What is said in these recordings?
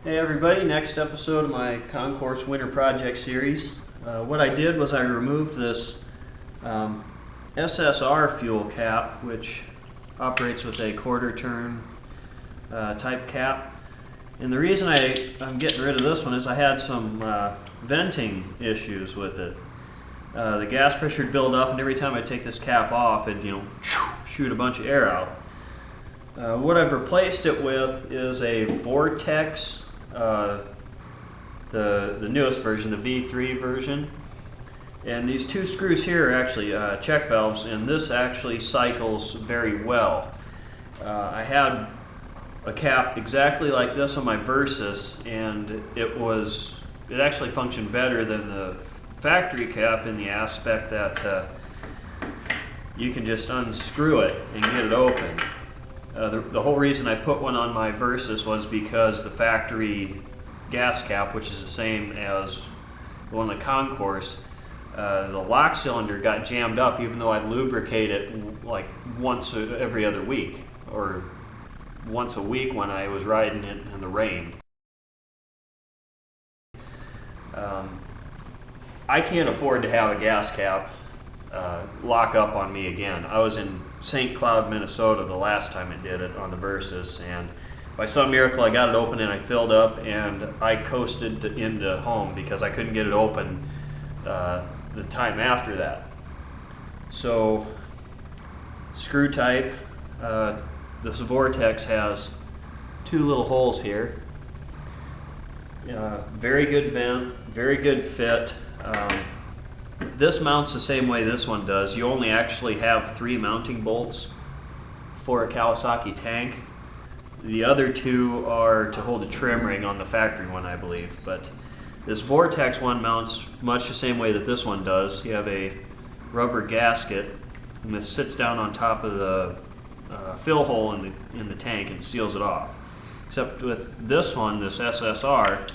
Hey everybody, next episode of my Concours Winter Project series. What I did was I removed this SSR fuel cap, which operates with a quarter turn type cap. And the reason I'm getting rid of this one is I had some venting issues with it. The gas pressure would build up, and every time I take this cap off, it'd shoot a bunch of air out. What I've replaced it with is a Vortex, the newest version, the V3 version. And these two screws here are actually check valves, and this actually cycles very well. I had a cap exactly like this on my Versus, and it actually functioned better than the factory cap in the aspect that you can just unscrew it and get it open. The whole reason I put one on my Versus was because the factory gas cap, which is the same as the one on the Concours, the lock cylinder got jammed up even though I'd lubricate it like once every other week, or once a week when I was riding it in the rain. I can't afford to have a gas cap lock up on me again. I was in St. Cloud, Minnesota the last time it did it on the Versus, and by some miracle I got it open and I filled up, and I coasted into home because I couldn't get it open the time after that. So screw type, this Vortex has two little holes here. Very good vent, very good fit. This mounts the same way this one does. You only actually have 3 mounting bolts for a Kawasaki tank. The other 2 are to hold a trim ring on the factory one, I believe. But this Vortex one mounts much the same way that this one does. You have a rubber gasket, and this sits down on top of the fill hole in the tank and seals it off. Except with this one, this SSR,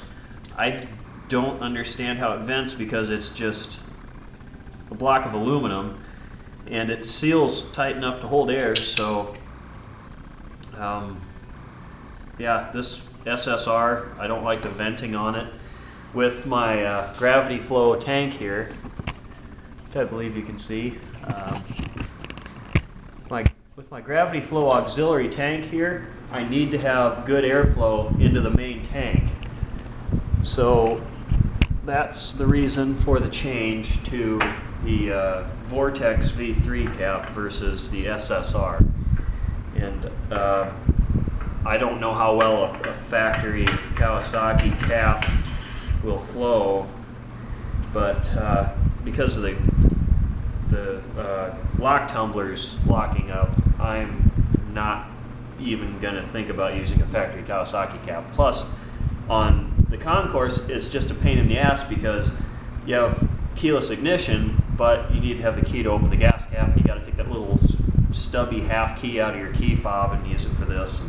I don't understand how it vents, because it's just a block of aluminum and it seals tight enough to hold air. So yeah, this SSR, I don't like the venting on it. With my gravity flow tank here, which I believe you can see, with my gravity flow auxiliary tank here, I need to have good airflow into the main tank. So that's the reason for the change to the Vortex V3 cap versus the SSR. And I don't know how well a factory Kawasaki cap will flow, but because of the lock tumblers locking up, I'm not even going to think about using a factory Kawasaki cap. Plus, on the Concours, it's just a pain in the ass because you have keyless ignition, but you need to have the key to open the gas cap, and you got to take that little stubby half key out of your key fob and use it for this.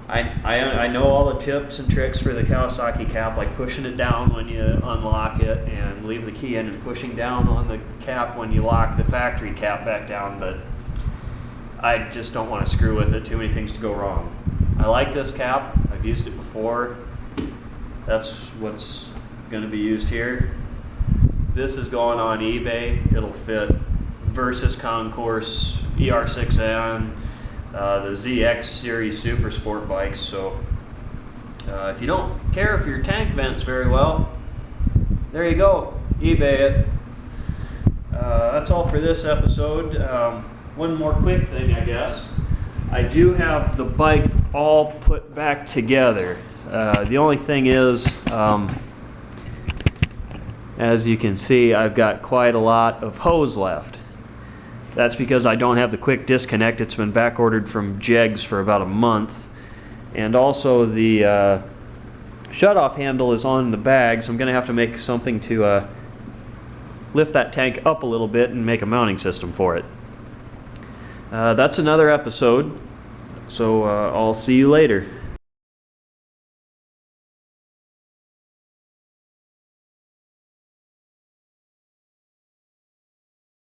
And I know all the tips and tricks for the Kawasaki cap, like pushing it down when you unlock it and leave the key in, and pushing down on the cap when you lock the factory cap back down, but I just don't want to screw with it. Too many things to go wrong. I like this cap. I've used it before. That's what's going to be used here. This is going on eBay. It'll fit Versus, Concours, ER6N, the ZX series Super Sport bikes. So if you don't care if your tank vents very well, there you go, eBay it. That's all for this episode. One more quick thing, I guess. I do have the bike all put back together. The only thing is, as you can see, I've got quite a lot of hose left. That's because I don't have the quick disconnect. It's been back ordered from Jegs for about a month. And also the shutoff handle is on the bag, so I'm going to have to make something to lift that tank up a little bit and make a mounting system for it. That's another episode, so I'll see you later.